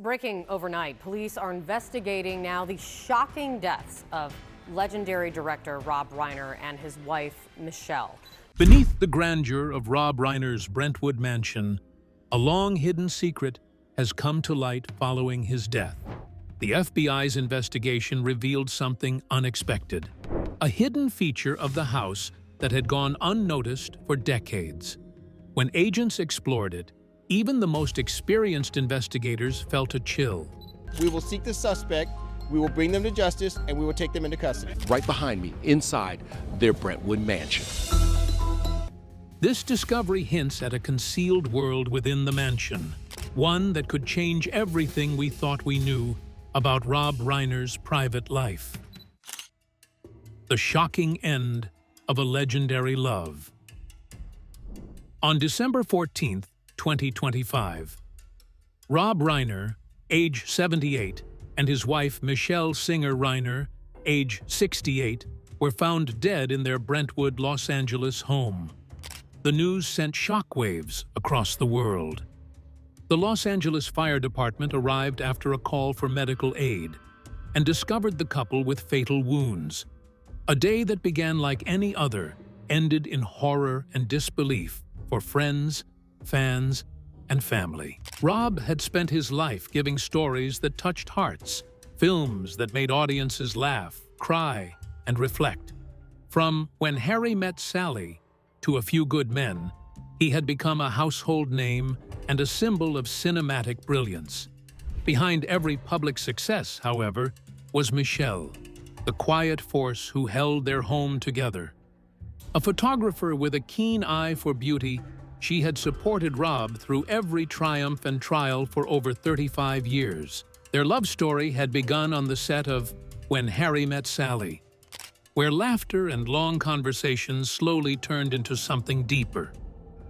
Breaking overnight, police are investigating now the shocking deaths of legendary director Rob Reiner and his wife, Michelle. Beneath the grandeur of Rob Reiner's Brentwood mansion, a long-hidden secret has come to light following his death. The FBI's investigation revealed something unexpected, a hidden feature of the house that had gone unnoticed for decades. When agents explored it, even the most experienced investigators felt a chill. We will seek the suspect, we will bring them to justice, and we will take them into custody. Right behind me, inside their Brentwood mansion. This discovery hints at a concealed world within the mansion, one that could change everything we thought we knew about Rob Reiner's private life. The shocking end of a legendary love. On December 14th, 2025, Rob Reiner, age 78, and his wife Michelle Singer Reiner, age 68, were found dead in their Brentwood, Los Angeles home. The news sent shockwaves across the world. The Los Angeles Fire Department arrived after a call for medical aid and discovered the couple with fatal wounds. A day that began like any other ended in horror and disbelief for friends, fans, and family. Rob had spent his life giving stories that touched hearts, films that made audiences laugh, cry, and reflect. From When Harry Met Sally to A Few Good Men, he had become a household name and a symbol of cinematic brilliance. Behind every public success, however, was Michelle, the quiet force who held their home together. A photographer with a keen eye for beauty, she had supported Rob through every triumph and trial for over 35 years. Their love story had begun on the set of When Harry Met Sally, where laughter and long conversations slowly turned into something deeper.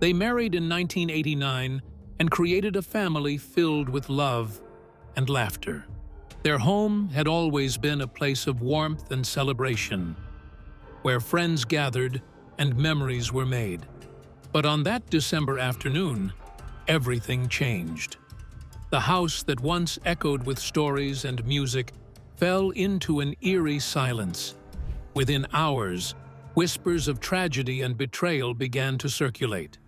They married in 1989 and created a family filled with love and laughter. Their home had always been a place of warmth and celebration, where friends gathered and memories were made. But on that December afternoon, everything changed. The house that once echoed with stories and music fell into an eerie silence. Within hours, whispers of tragedy and betrayal began to circulate.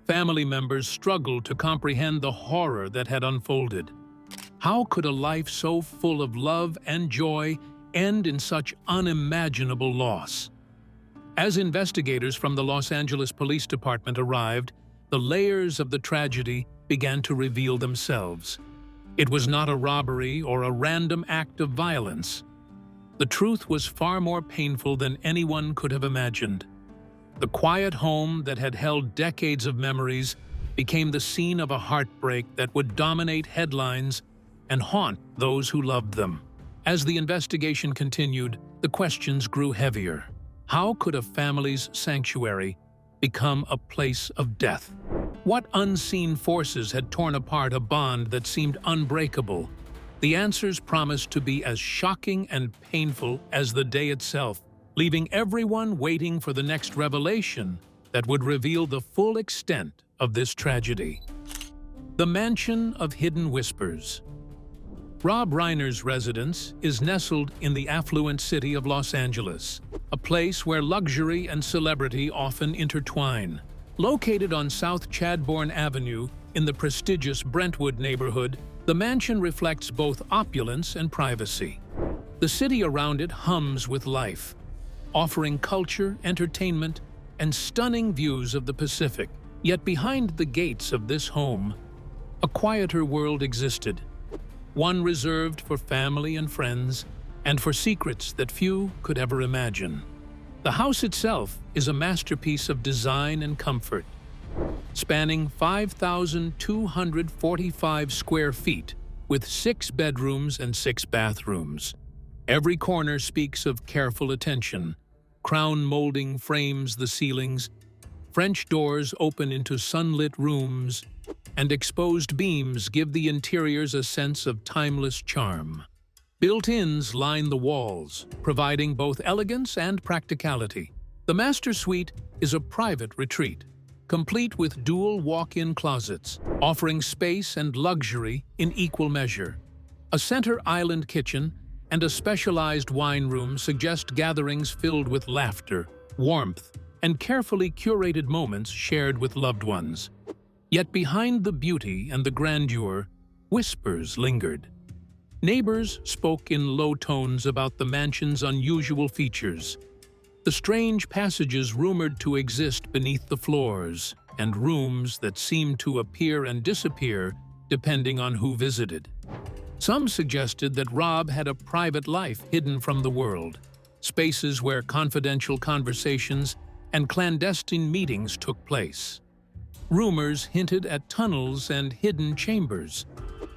Family members struggled to comprehend the horror that had unfolded. How could a life so full of love and joy end in such unimaginable loss? As investigators from the Los Angeles Police Department arrived, the layers of the tragedy began to reveal themselves. It was not a robbery or a random act of violence. The truth was far more painful than anyone could have imagined. The quiet home that had held decades of memories became the scene of a heartbreak that would dominate headlines and haunt those who loved them. As the investigation continued, the questions grew heavier. How could a family's sanctuary become a place of death? What unseen forces had torn apart a bond that seemed unbreakable? The answers promised to be as shocking and painful as the day itself, leaving everyone waiting for the next revelation that would reveal the full extent of this tragedy. The Mansion of Hidden Whispers. Rob Reiner's residence is nestled in the affluent city of Los Angeles, a place where luxury and celebrity often intertwine. Located on South Chadbourne Avenue in the prestigious Brentwood neighborhood, the mansion reflects both opulence and privacy. The city around it hums with life, offering culture, entertainment, and stunning views of the Pacific. Yet behind the gates of this home, a quieter world existed, one reserved for family and friends, and for secrets that few could ever imagine. The house itself is a masterpiece of design and comfort, spanning 5,245 square feet with 6 bedrooms and 6 bathrooms. Every corner speaks of careful attention. Crown molding frames the ceilings, French doors open into sunlit rooms, and exposed beams give the interiors a sense of timeless charm. Built-ins line the walls, providing both elegance and practicality. The master suite is a private retreat, complete with dual walk-in closets, offering space and luxury in equal measure. A center island kitchen and a specialized wine room suggest gatherings filled with laughter, warmth, and carefully curated moments shared with loved ones. Yet behind the beauty and the grandeur, whispers lingered. Neighbors spoke in low tones about the mansion's unusual features, the strange passages rumored to exist beneath the floors, and rooms that seemed to appear and disappear depending on who visited. Some suggested that Rob had a private life hidden from the world, spaces where confidential conversations and clandestine meetings took place. Rumors hinted at tunnels and hidden chambers,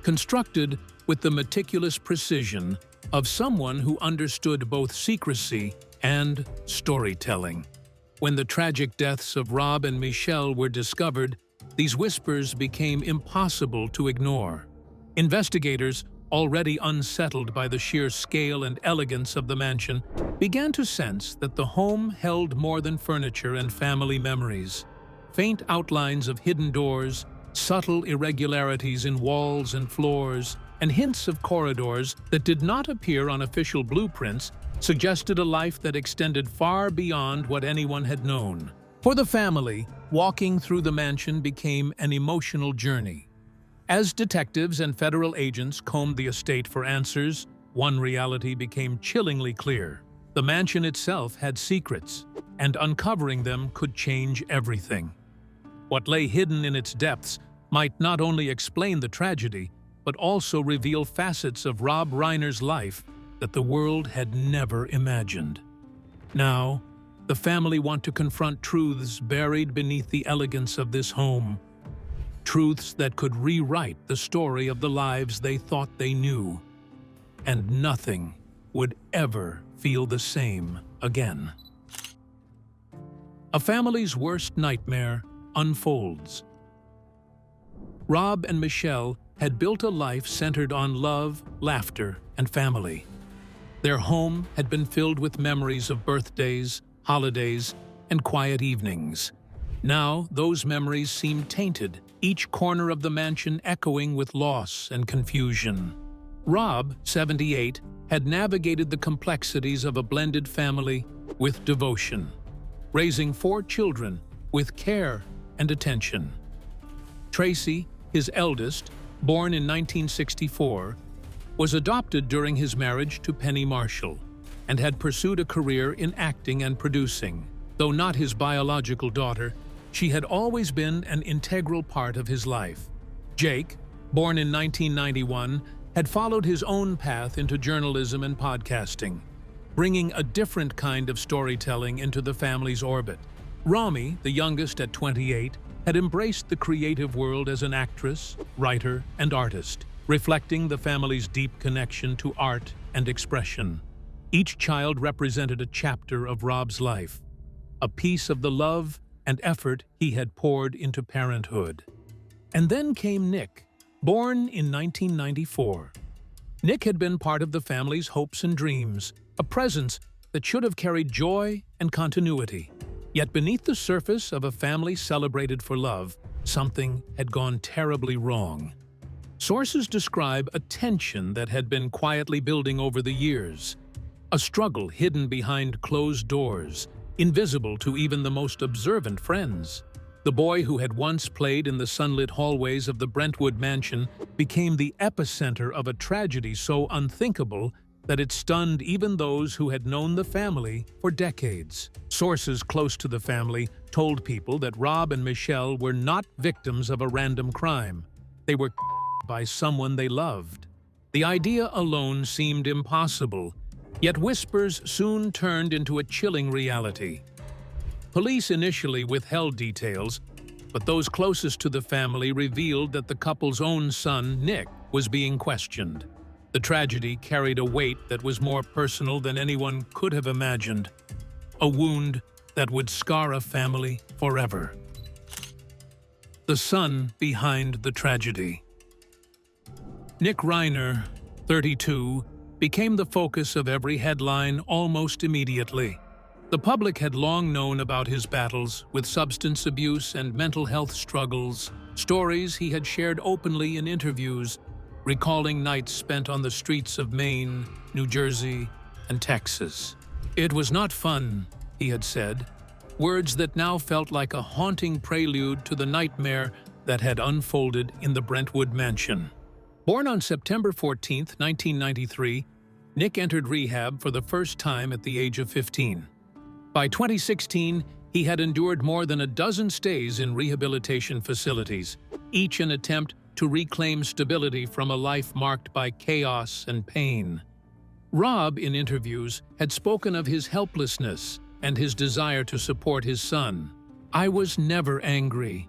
constructed with the meticulous precision of someone who understood both secrecy and storytelling. When the tragic deaths of Rob and Michelle were discovered, these whispers became impossible to ignore. Investigators, already unsettled by the sheer scale and elegance of the mansion, began to sense that the home held more than furniture and family memories. Faint outlines of hidden doors, subtle irregularities in walls and floors, and hints of corridors that did not appear on official blueprints suggested a life that extended far beyond what anyone had known. For the family, walking through the mansion became an emotional journey. As detectives and federal agents combed the estate for answers, one reality became chillingly clear. The mansion itself had secrets, and uncovering them could change everything. What lay hidden in its depths might not only explain the tragedy, but also reveal facets of Rob Reiner's life that the world had never imagined. Now, the family want to confront truths buried beneath the elegance of this home. Truths that could rewrite the story of the lives they thought they knew. And nothing would ever feel the same again. A family's worst nightmare unfolds. Rob and Michelle had built a life centered on love, laughter, and family. Their home had been filled with memories of birthdays, holidays, and quiet evenings. Now, those memories seemed tainted, each corner of the mansion echoing with loss and confusion. Rob, 78, had navigated the complexities of a blended family with devotion, raising 4 children with care and attention. Tracy, his eldest, born in 1964, was adopted during his marriage to Penny Marshall and had pursued a career in acting and producing. Though not his biological daughter, she had always been an integral part of his life. Jake, born in 1991, had followed his own path into journalism and podcasting, bringing a different kind of storytelling into the family's orbit. Rami, the youngest at 28, had embraced the creative world as an actress, writer, and artist, reflecting the family's deep connection to art and expression. Each child represented a chapter of Rob's life, a piece of the love and effort he had poured into parenthood. And then came Nick, born in 1994. Nick had been part of the family's hopes and dreams, a presence that should have carried joy and continuity. Yet beneath the surface of a family celebrated for love, something had gone terribly wrong. Sources describe a tension that had been quietly building over the years, a struggle hidden behind closed doors, invisible to even the most observant friends. The boy who had once played in the sunlit hallways of the Brentwood mansion became the epicenter of a tragedy so unthinkable that it stunned even those who had known the family for decades. Sources close to the family told people that Rob and Michelle were not victims of a random crime. They were by someone they loved. The idea alone seemed impossible, yet whispers soon turned into a chilling reality. Police initially withheld details, but those closest to the family revealed that the couple's own son, Nick, was being questioned. The tragedy carried a weight that was more personal than anyone could have imagined, a wound that would scar a family forever. The son behind the tragedy. Nick Reiner, 32, became the focus of every headline almost immediately. The public had long known about his battles with substance abuse and mental health struggles, stories he had shared openly in interviews, recalling nights spent on the streets of Maine, New Jersey, and Texas. "It was not fun," he had said, words that now felt like a haunting prelude to the nightmare that had unfolded in the Brentwood mansion. Born on September 14, 1993, Nick entered rehab for the first time at the age of 15. By 2016, he had endured more than a dozen stays in rehabilitation facilities, each an attempt to reclaim stability from a life marked by chaos and pain. Rob, in interviews, had spoken of his helplessness and his desire to support his son. "I was never angry.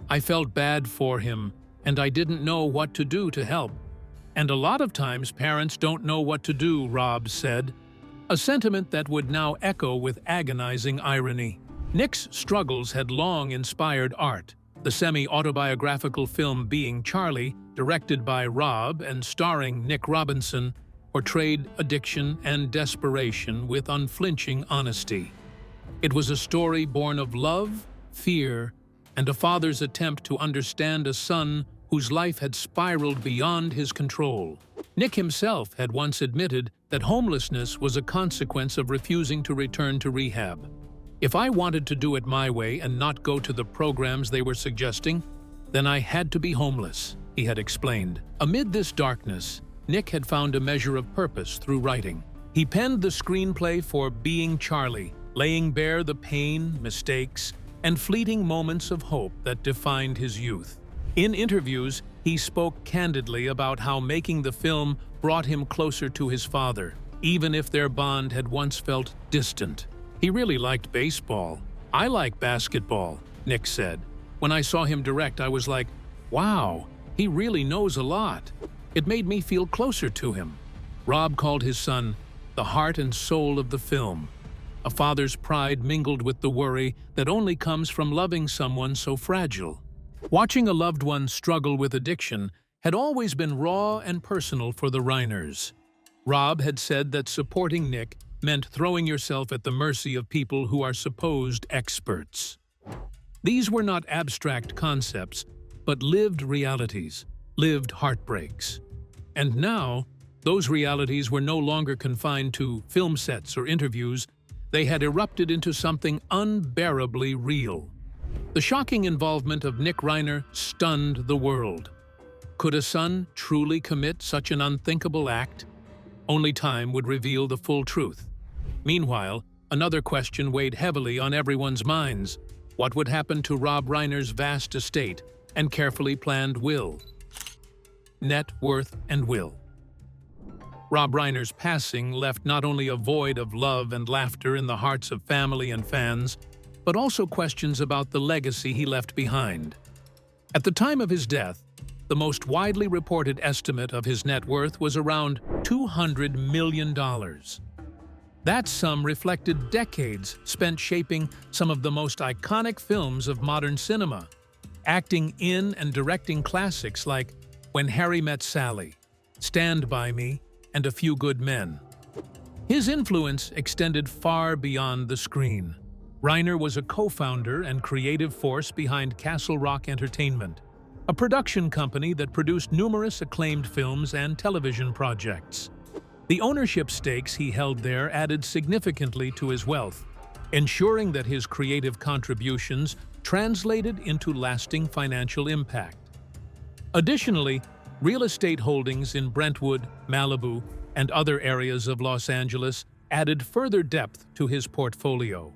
I felt bad for him, and I didn't know what to do to help. And a lot of times parents don't know what to do," Rob said, a sentiment that would now echo with agonizing irony. Nick's struggles had long inspired art. The semi-autobiographical film Being Charlie, directed by Rob and starring Nick Robinson, portrayed addiction and desperation with unflinching honesty. It was a story born of love, fear, and a father's attempt to understand a son whose life had spiraled beyond his control. Nick himself had once admitted that homelessness was a consequence of refusing to return to rehab. "If I wanted to do it my way and not go to the programs they were suggesting, then I had to be homeless," he had explained. Amid this darkness, Nick had found a measure of purpose through writing. He penned the screenplay for Being Charlie, laying bare the pain, mistakes, and fleeting moments of hope that defined his youth. In interviews, he spoke candidly about how making the film brought him closer to his father, even if their bond had once felt distant. "He really liked baseball. I like basketball," Nick said. "When I saw him direct, I was like, wow, he really knows a lot. It made me feel closer to him." Rob called his son the heart and soul of the film. A father's pride mingled with the worry that only comes from loving someone so fragile. Watching a loved one struggle with addiction had always been raw and personal for the Reiners. Rob had said that supporting Nick meant throwing yourself at the mercy of people who are supposed experts. These were not abstract concepts, but lived realities, lived heartbreaks. And now, those realities were no longer confined to film sets or interviews. They had erupted into something unbearably real. The shocking involvement of Nick Reiner stunned the world. Could a son truly commit such an unthinkable act? Only time would reveal the full truth. Meanwhile, another question weighed heavily on everyone's minds. What would happen to Rob Reiner's vast estate and carefully planned will? Net worth and will. Rob Reiner's passing left not only a void of love and laughter in the hearts of family and fans, but also questions about the legacy he left behind. At the time of his death, the most widely reported estimate of his net worth was around $200 million. That sum reflected decades spent shaping some of the most iconic films of modern cinema, acting in and directing classics like When Harry Met Sally, Stand By Me, and A Few Good Men. His influence extended far beyond the screen. Reiner was a co-founder and creative force behind Castle Rock Entertainment, a production company that produced numerous acclaimed films and television projects. The ownership stakes he held there added significantly to his wealth, ensuring that his creative contributions translated into lasting financial impact. Additionally, real estate holdings in Brentwood, Malibu, and other areas of Los Angeles added further depth to his portfolio.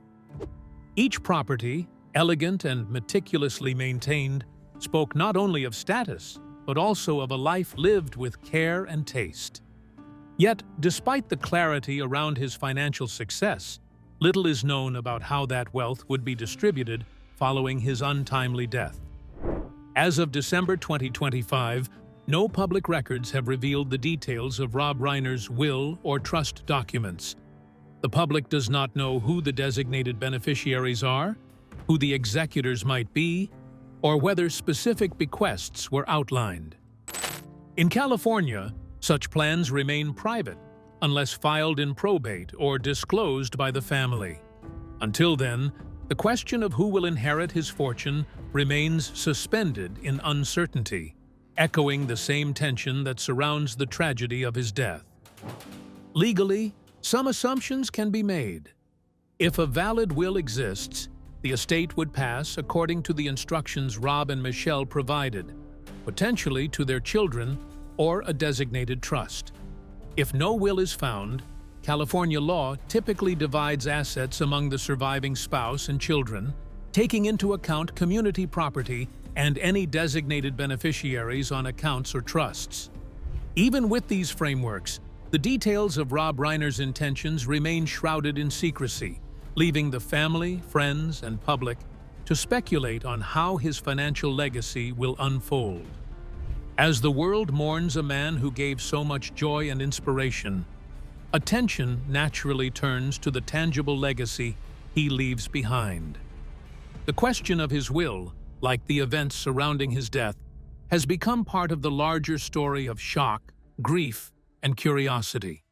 Each property, elegant and meticulously maintained, spoke not only of status, but also of a life lived with care and taste. Yet, despite the clarity around his financial success, little is known about how that wealth would be distributed following his untimely death. As of December 2025, no public records have revealed the details of Rob Reiner's will or trust documents. The public does not know who the designated beneficiaries are, who the executors might be, or whether specific bequests were outlined. In California, such plans remain private, unless filed in probate or disclosed by the family. Until then, the question of who will inherit his fortune remains suspended in uncertainty, echoing the same tension that surrounds the tragedy of his death. Legally, some assumptions can be made. If a valid will exists, the estate would pass according to the instructions Rob and Michelle provided, potentially to their children or a designated trust. If no will is found, California law typically divides assets among the surviving spouse and children, taking into account community property and any designated beneficiaries on accounts or trusts. Even with these frameworks, the details of Rob Reiner's intentions remain shrouded in secrecy, leaving the family, friends, and public to speculate on how his financial legacy will unfold. As the world mourns a man who gave so much joy and inspiration, attention naturally turns to the tangible legacy he leaves behind. The question of his will, like the events surrounding his death, has become part of the larger story of shock, grief, and curiosity.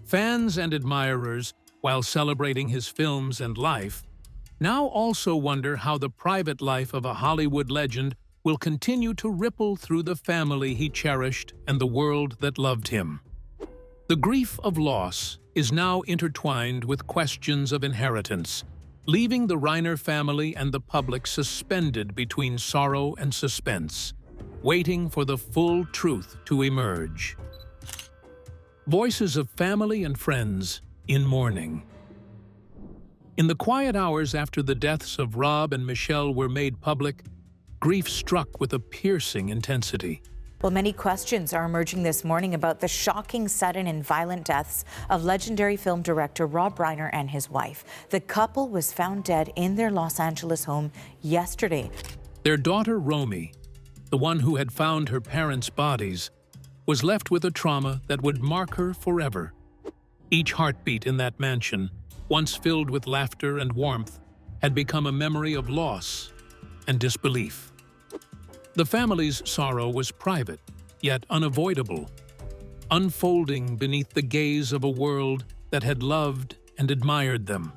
Fans and admirers, while celebrating his films and life, now also wonder how the private life of a Hollywood legend will continue to ripple through the family he cherished and the world that loved him. The grief of loss is now intertwined with questions of inheritance, leaving the Reiner family and the public suspended between sorrow and suspense, waiting for the full truth to emerge. Voices of family and friends in mourning. In the quiet hours after the deaths of Rob and Michelle were made public, grief struck with a piercing intensity. Well, many questions are emerging this morning about the shocking, sudden, and violent deaths of legendary film director Rob Reiner and his wife. The couple was found dead in their Los Angeles home yesterday. Their daughter, Romy, the one who had found her parents' bodies, was left with a trauma that would mark her forever. Each heartbeat in that mansion, once filled with laughter and warmth, had become a memory of loss and disbelief. The family's sorrow was private, yet unavoidable, unfolding beneath the gaze of a world that had loved and admired them.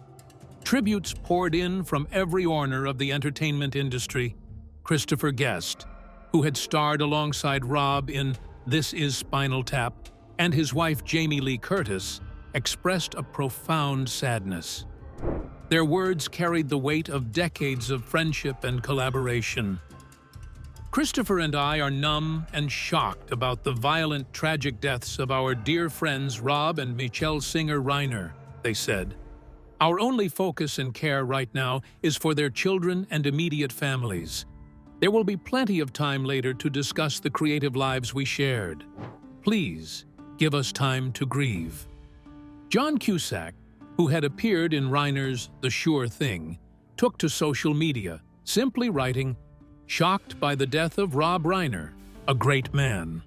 Tributes poured in from every corner of the entertainment industry. Christopher Guest, who had starred alongside Rob in This Is Spinal Tap, and his wife Jamie Lee Curtis, expressed a profound sadness. Their words carried the weight of decades of friendship and collaboration. Christopher and I are numb and shocked about the violent, tragic deaths of our dear friends Rob and Michelle Singer Reiner, they said. Our only focus and care right now is for their children and immediate families. There will be plenty of time later to discuss the creative lives we shared. Please give us time to grieve. John Cusack, who had appeared in Reiner's The Sure Thing, took to social media, simply writing, "Shocked by the death of Rob Reiner, a great man."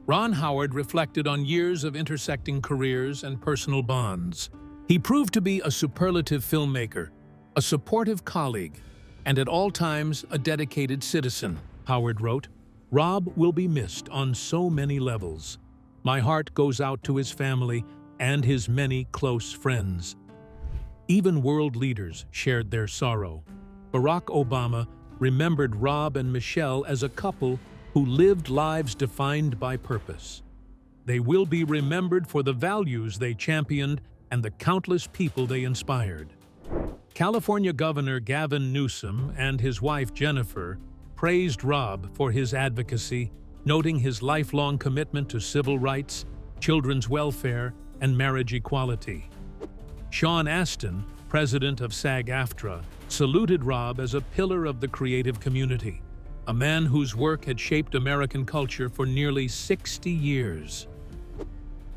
Ron Howard reflected on years of intersecting careers and personal bonds. He proved to be a superlative filmmaker, a supportive colleague, and at all times a dedicated citizen. Howard wrote, "Rob will be missed on so many levels. My heart goes out to his family and his many close friends." Even world leaders shared their sorrow. Barack Obama remembered Rob and Michelle as a couple who lived lives defined by purpose. They will be remembered for the values they championed and the countless people they inspired. California Governor Gavin Newsom and his wife Jennifer praised Rob for his advocacy, noting his lifelong commitment to civil rights, children's welfare, and marriage equality. Sean Astin, president of SAG-AFTRA, saluted Rob as a pillar of the creative community, a man whose work had shaped American culture for nearly 60 years.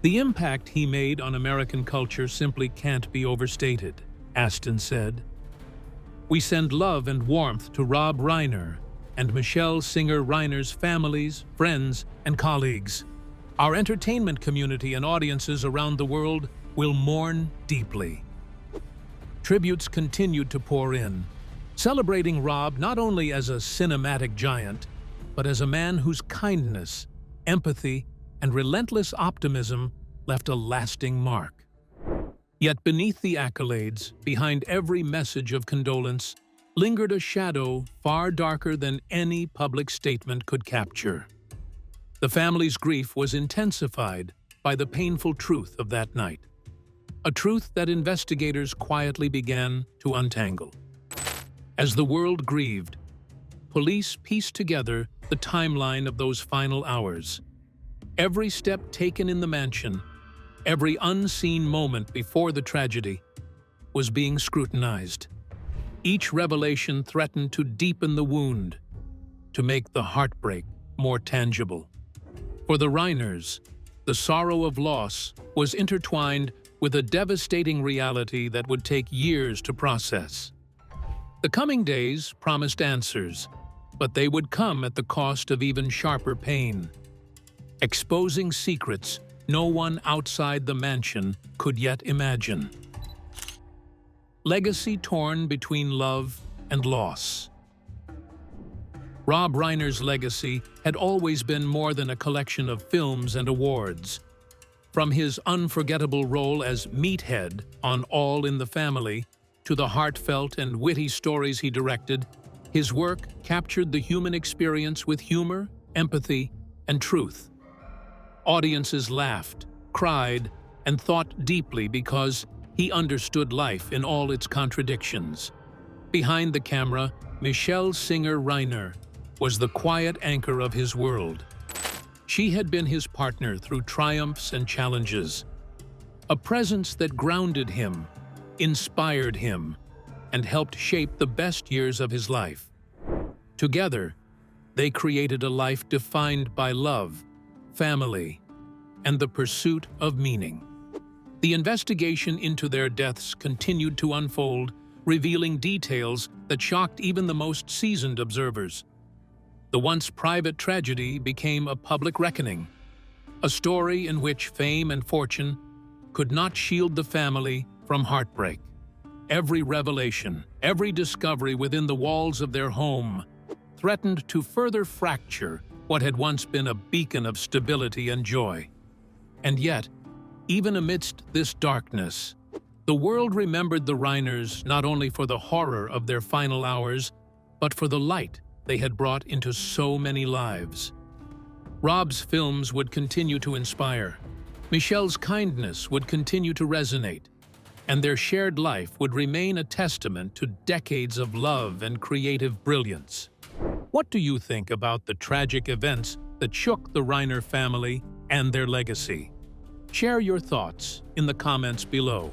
The impact he made on American culture simply can't be overstated, Astin said. "We send love and warmth to Rob Reiner and Michelle Singer Reiner's families, friends, and colleagues. Our entertainment community and audiences around the world will mourn deeply." Tributes continued to pour in, celebrating Rob not only as a cinematic giant, but as a man whose kindness, empathy, and relentless optimism left a lasting mark. Yet beneath the accolades, behind every message of condolence, lingered a shadow far darker than any public statement could capture. The family's grief was intensified by the painful truth of that night, a truth that investigators quietly began to untangle. As the world grieved, police pieced together the timeline of those final hours. Every step taken in the mansion, every unseen moment before the tragedy, was being scrutinized. Each revelation threatened to deepen the wound, to make the heartbreak more tangible. For the Reiners, the sorrow of loss was intertwined with a devastating reality that would take years to process. The coming days promised answers, but they would come at the cost of even sharper pain, exposing secrets no one outside the mansion could yet imagine. Legacy torn between love and loss. Rob Reiner's legacy had always been more than a collection of films and awards. From his unforgettable role as Meathead on All in the Family to the heartfelt and witty stories he directed, his work captured the human experience with humor, empathy, and truth. Audiences laughed, cried, and thought deeply because he understood life in all its contradictions. Behind the camera, Michelle Singer Reiner was the quiet anchor of his world. She had been his partner through triumphs and challenges, a presence that grounded him, inspired him, and helped shape the best years of his life. Together, they created a life defined by love, family, and the pursuit of meaning. The investigation into their deaths continued to unfold, revealing details that shocked even the most seasoned observers. The once private tragedy became a public reckoning, a story in which fame and fortune could not shield the family from heartbreak. Every revelation, every discovery within the walls of their home threatened to further fracture what had once been a beacon of stability and joy. And yet, even amidst this darkness, the world remembered the Reiners not only for the horror of their final hours, but for the light they had brought into so many lives. Rob's films would continue to inspire, Michelle's kindness would continue to resonate, and their shared life would remain a testament to decades of love and creative brilliance. What do you think about the tragic events that shook the Reiner family and their legacy? Share your thoughts in the comments below.